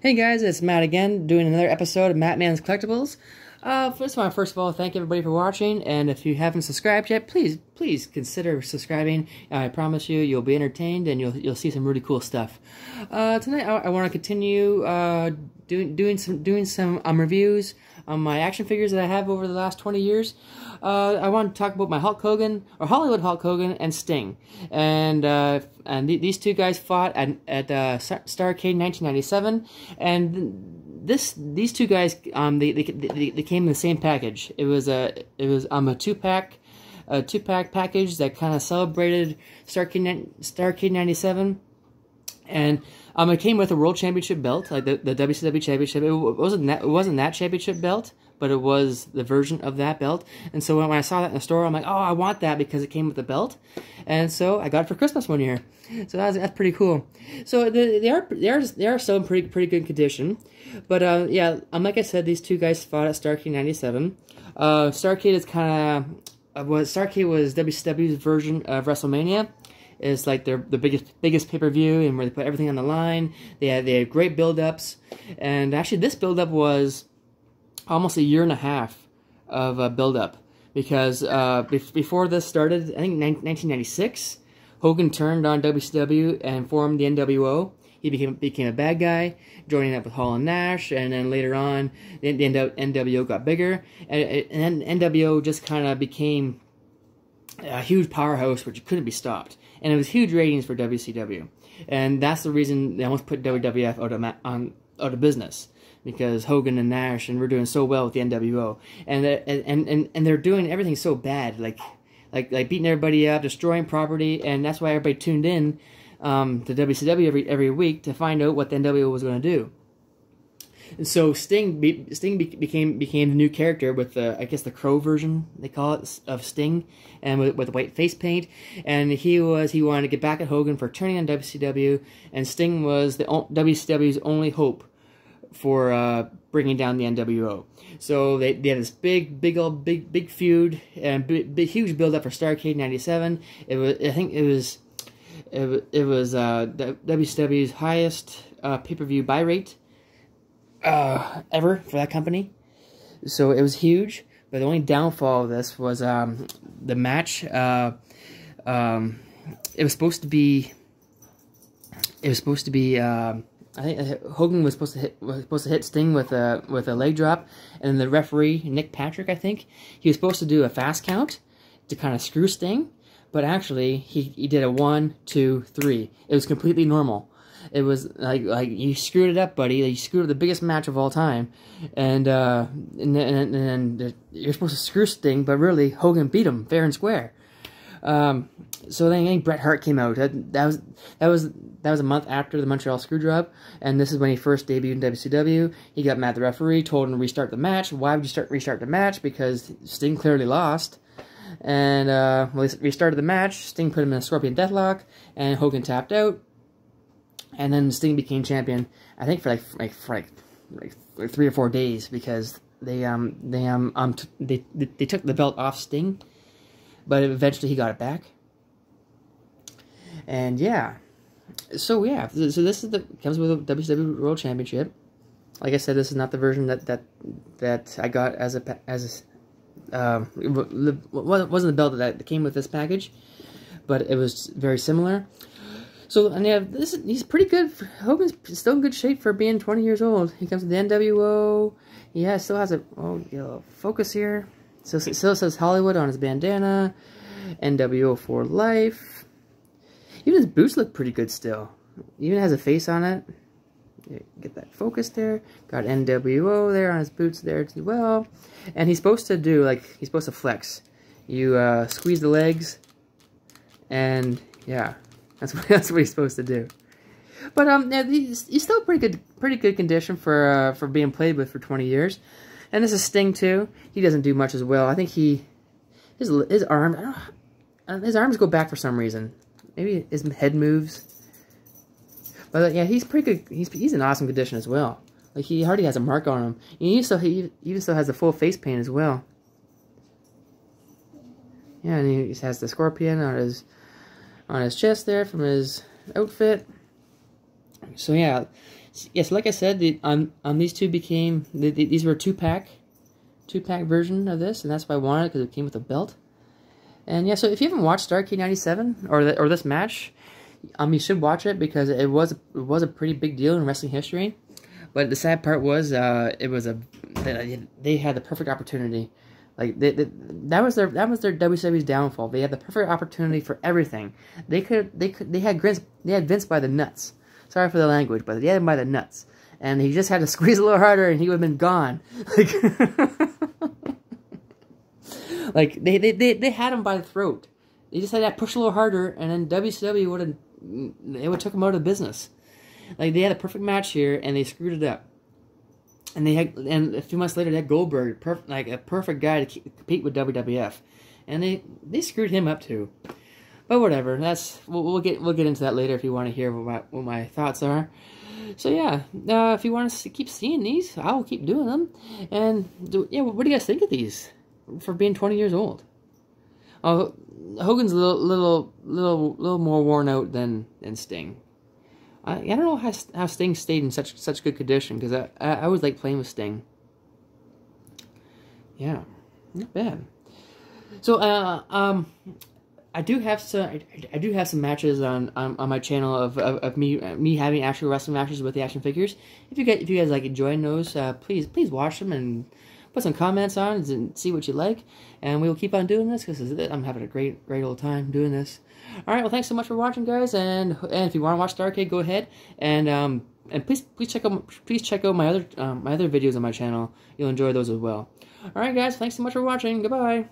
Hey guys, it's Matt again, doing another episode of Matt Man's Collectibles. First of all, thank everybody for watching, and if you haven't subscribed yet, please consider subscribing. I promise you'll be entertained, and you'll see some really cool stuff. Tonight, I want to continue doing some reviews on my action figures that I have over the last 20 years. I want to talk about my Hulk Hogan, or Hollywood Hulk Hogan, and Sting. And these two guys fought at Starrcade 1997, and these two guys they came in the same package. It was a two-pack package that kind of celebrated Starrcade 97. And it came with a World Championship belt, like the WCW Championship. It wasn't that championship belt, but it was the version of that belt. And so when I saw that in the store, I'm like, oh, I want that because it came with the belt. And so I got it for Christmas one year. So that's pretty cool. So they are still in pretty good condition. But yeah, like I said, these two guys fought at Starrcade 97. Starrcade is Starrcade was WCW's version of WrestleMania. It's like the biggest pay-per-view, and where they put everything on the line. They had great build-ups, and actually this build-up was almost a year and a half of build-up, because before this started, I think 1996, Hogan turned on WCW and formed the NWO. He became a bad guy, joining up with Hall and Nash, and then later on, the NWO got bigger, and NWO just kind of became a huge powerhouse which couldn't be stopped. And it was huge ratings for WCW. And that's the reason they almost put WWF out of business. Because Hogan and Nash and we're doing so well with the NWO. And they're doing everything so bad. Like beating everybody up, destroying property. And that's why everybody tuned in to WCW every week to find out what the NWO was going to do. And so Sting became the new character with I guess the Crow version they call it of Sting, and with white face paint. And he wanted to get back at Hogan for turning on WCW, and Sting was WCW's only hope for bringing down the NWO. So they had this big feud and huge build up for Starrcade '97. It was WCW's highest pay-per-view buy rate ever for that company. So it was huge, but the only downfall of this was the match. It was supposed to be I think Hogan was supposed to hit Sting with a leg drop, and the referee, Nick Patrick, I think, he was supposed to do a fast count to kind of screw Sting, but actually he did a 1, 2, 3. It was completely normal. It was like you screwed it up, buddy. You screwed up the biggest match of all time, and you're supposed to screw Sting, but really Hogan beat him fair and square. So then I think Bret Hart came out. That was a month after the Montreal Screwjob, and this is when he first debuted in WCW. He got mad at the referee, told him to restart the match. Why would you restart the match? Because Sting clearly lost. And when they restarted the match, Sting put him in a Scorpion Deathlock, and Hogan tapped out. And then Sting became champion, I think for like 3 or 4 days, because they took the belt off Sting, but eventually he got it back. And yeah, so this is comes with a WCW World Championship. Like I said, this is not the version that I got it wasn't the belt that came with this package, but it was very similar. So, and yeah, he's pretty good. Hogan's still in good shape for being 20 years old. He comes with the NWO. Yeah, still has a focus here. So it still says Hollywood on his bandana. NWO for life. Even his boots look pretty good still. Even has a face on it. Get that focus there. Got NWO there on his boots there as well. And he's supposed to flex. You squeeze the legs, and yeah. That's what he's supposed to do. But yeah, he's still pretty good condition for being played with for 20 years. And this is Sting too. He doesn't do much as well. I think his arms go back for some reason. Maybe his head moves. But yeah, he's pretty good. He's in awesome condition as well. Like he hardly has a mark on him. He even still has the full face paint as well. Yeah, and he has the Scorpion on his chest there from his outfit. So yeah, yes, like I said, these two became these were a two-pack version of this, and that's why I wanted it, because it came with a belt. And yeah, so if you haven't watched Starrcade '97 or this match, you should watch it, because it was a pretty big deal in wrestling history. But the sad part was, they had the perfect opportunity. Like that was their WCW's downfall. They had the perfect opportunity for everything. They had Vince by the nuts. Sorry for the language, but they had him by the nuts, and he just had to squeeze a little harder, and he would have been gone. Like they had him by the throat. They just had to push a little harder, and then WCW would took him out of business. Like, they had a perfect match here, and they screwed it up. And a few months later, they had Goldberg, a perfect guy to compete with WWF, and they screwed him up too. But whatever, we'll get into that later if you want to hear what my thoughts are. So yeah, if you want to keep seeing these, I will keep doing them. And yeah, what do you guys think of these for being 20 years old? Hogan's a little more worn out than Sting. I don't know how Sting stayed in such good condition, because I always like playing with Sting. Yeah, not bad. So I do have some matches on my channel of me having actual wrestling matches with the action figures. If you guys like enjoying those, please watch them and put some comments on and see what you like, and we will keep on doing this, because I'm having a great old time doing this. All right, well, thanks so much for watching, guys, and if you want to watch Starrcade, go ahead, and please check out my other videos on my channel. You'll enjoy those as well. All right, guys, thanks so much for watching. Goodbye.